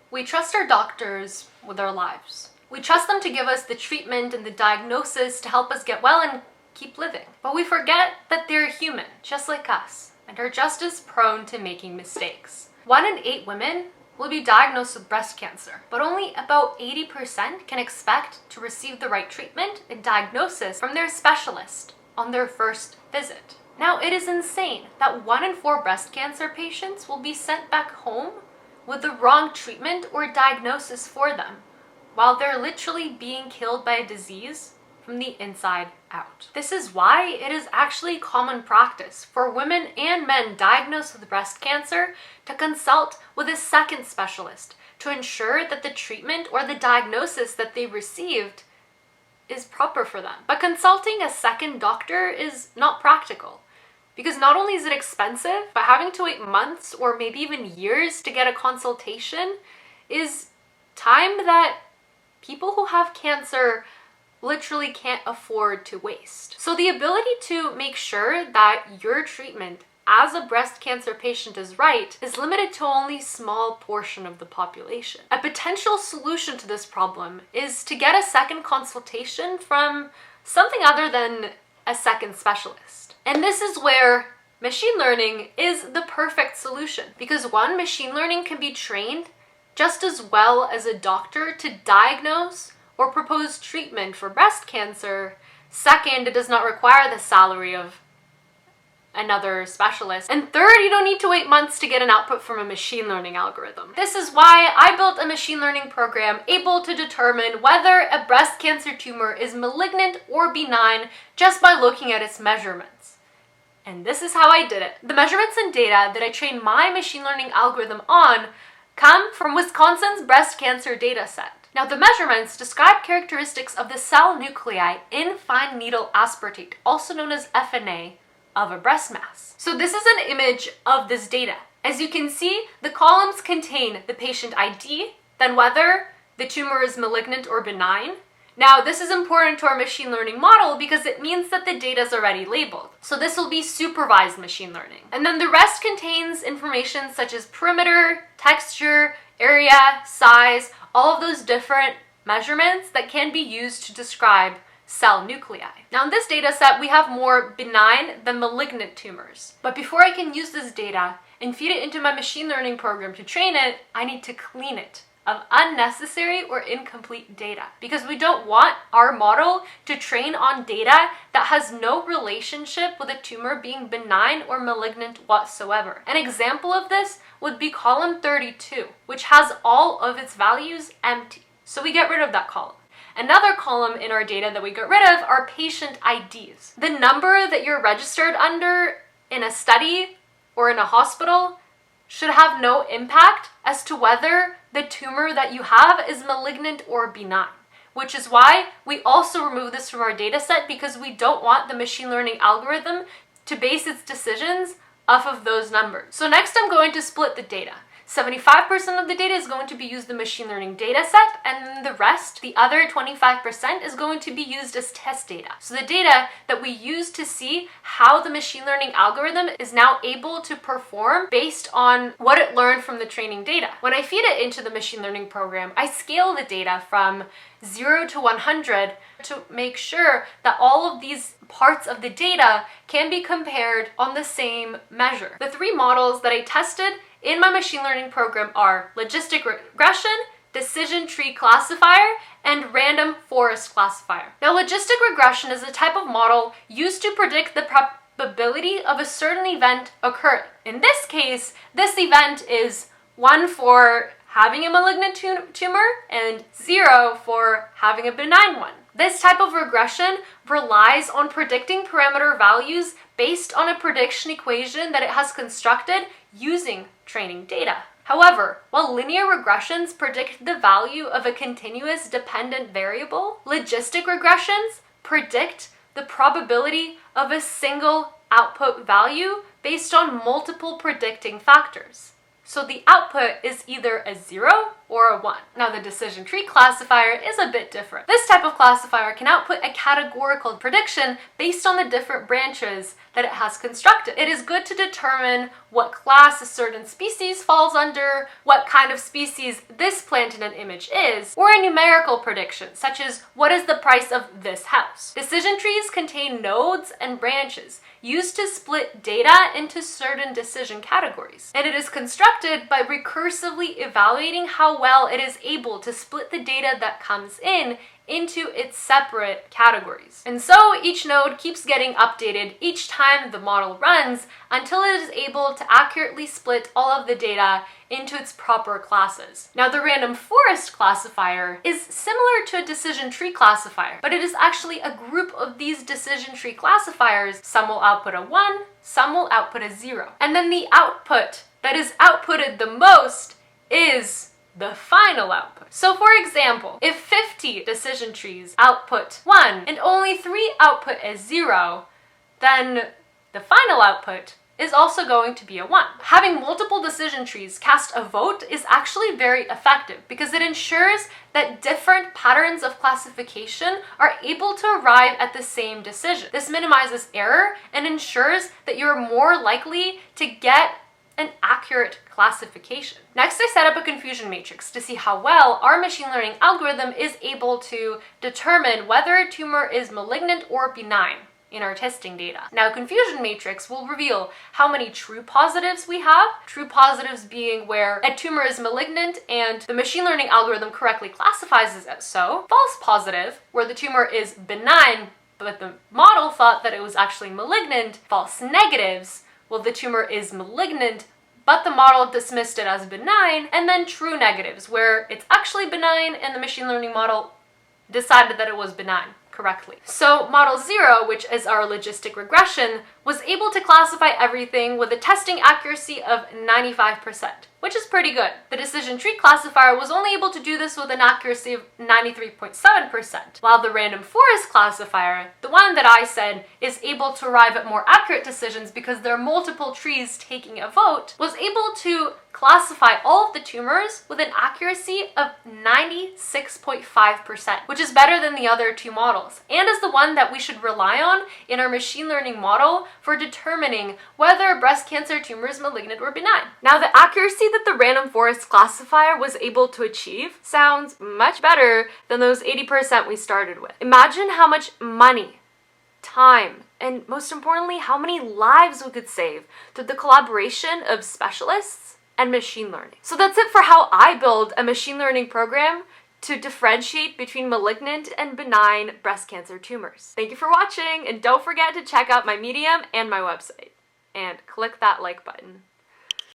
We trust our doctors with our lives. We trust them to give us the treatment and the diagnosis to help us get well and keep living. But we forget that they're human, just like us, and are just as prone to making mistakes. 1 in 8 women will be diagnosed with breast cancer, but only about 80% can expect to receive the right treatment and diagnosis from their specialist on their first visit. Now, it is insane that 1 in 4 breast cancer patients will be sent back home with the wrong treatment or diagnosis for them, while they're literally being killed by a disease from the inside out. This is why it is actually common practice for women and men diagnosed with breast cancer to consult with a second specialist to ensure that the treatment or the diagnosis that they received is proper for them. But consulting a second doctor is not practical, because not only is it expensive, but having to wait months or maybe even years to get a consultation is time that people who have cancer literally can't afford to waste. So the ability to make sure that your treatment as a breast cancer patient is right is limited to only a small portion of the population. A potential solution to this problem is to get a second consultation from something other than a second specialist. And this is where machine learning is the perfect solution, because 1, machine learning can be trained just as well as a doctor to diagnose or propose treatment for breast cancer. 2nd, it does not require the salary of another specialist. And 3rd, you don't need to wait months to get an output from a machine learning algorithm. This is why I built a machine learning program able to determine whether a breast cancer tumor is malignant or benign just by looking at its measurements. And this is how I did it. The measurements and data that I trained my machine learning algorithm on come from Wisconsin's breast cancer data set. Now, the measurements describe characteristics of the cell nuclei in fine needle aspartate, also known as FNA, of a breast mass. So this is an image of this data. As you can see, the columns contain the patient ID, then whether the tumor is malignant or benign. Now, this is important to our machine learning model because it means that the data is already labeled. So this will be supervised machine learning. And then the rest contains information such as perimeter, texture, area, size, all of those different measurements that can be used to describe cell nuclei. Now, in this data set, we have more benign than malignant tumors. But before I can use this data and feed it into my machine learning program to train it, I need to clean it of unnecessary or incomplete data, because we don't want our model to train on data that has no relationship with a tumor being benign or malignant whatsoever. An example of this would be column 32, which has all of its values empty. So we get rid of that column. Another column in our data that we get rid of are patient IDs. The number that you're registered under in a study or in a hospital should have no impact as to whether the tumor that you have is malignant or benign, which is why we also remove this from our data set, because we don't want the machine learning algorithm to base its decisions off of those numbers. So next I'm going to split the data. 75% of the data is going to be used in the machine learning data set, and the rest, the other 25%, is going to be used as test data. So the data that we use to see how the machine learning algorithm is now able to perform based on what it learned from the training data. When I feed it into the machine learning program, I scale the data from 0 to 100 to make sure that all of these parts of the data can be compared on the same measure. The 3 models that I tested in my machine learning program are logistic regression, decision tree classifier, and random forest classifier. Now, logistic regression is a type of model used to predict the probability of a certain event occurring. In this case, this event is 1 for having a malignant tumor and 0 for having a benign one. This type of regression relies on predicting parameter values based on a prediction equation that it has constructed using training data. However, while linear regressions predict the value of a continuous dependent variable, logistic regressions predict the probability of a single output value based on multiple predicting factors. So the output is either a 0 or a 1. Now, the decision tree classifier is a bit different. This type of classifier can output a categorical prediction based on the different branches that it has constructed. It is good to determine what class a certain species falls under, what kind of species this plant in an image is, or a numerical prediction, such as what is the price of this house. Decision trees contain nodes and branches used to split data into certain decision categories. And it is constructed by recursively evaluating how well it is able to split the data that comes in into its separate categories. And so each node keeps getting updated each time the model runs until it is able to accurately split all of the data into its proper classes. Now, the random forest classifier is similar to a decision tree classifier, but it is actually a group of these decision tree classifiers. Some will output a 1, some will output a 0. And then the output that is outputted the most is the final output. So for example, if 50 decision trees output 1 and only 3 output a 0, then the final output is also going to be a 1. Having multiple decision trees cast a vote is actually very effective because it ensures that different patterns of classification are able to arrive at the same decision. This minimizes error and ensures that you're more likely to get an accurate classification. Next, I set up a confusion matrix to see how well our machine learning algorithm is able to determine whether a tumor is malignant or benign in our testing data. Now, confusion matrix will reveal how many true positives we have, true positives being where a tumor is malignant and the machine learning algorithm correctly classifies it as so, false positive, where the tumor is benign, but the model thought that it was actually malignant, false negatives, well, the tumor is malignant, but the model dismissed it as benign, and then true negatives, where it's actually benign and the machine learning model decided that it was benign correctly. So model 0, which is our logistic regression, was able to classify everything with a testing accuracy of 95%, which is pretty good. The decision tree classifier was only able to do this with an accuracy of 93.7%, while the random forest classifier, the one that I said is able to arrive at more accurate decisions because there are multiple trees taking a vote, was able to classify all of the tumors with an accuracy of 96.5%, which is better than the other two models, and is the one that we should rely on in our machine learning model for determining whether a breast cancer tumor is malignant or benign. Now, the accuracy that the random forest classifier was able to achieve sounds much better than those 80% we started with. Imagine how much money, time, and most importantly, how many lives we could save through the collaboration of specialists and machine learning. So that's it for how I build a machine learning program to differentiate between malignant and benign breast cancer tumors. Thank you for watching, and don't forget to check out my Medium and my website. And click that like button.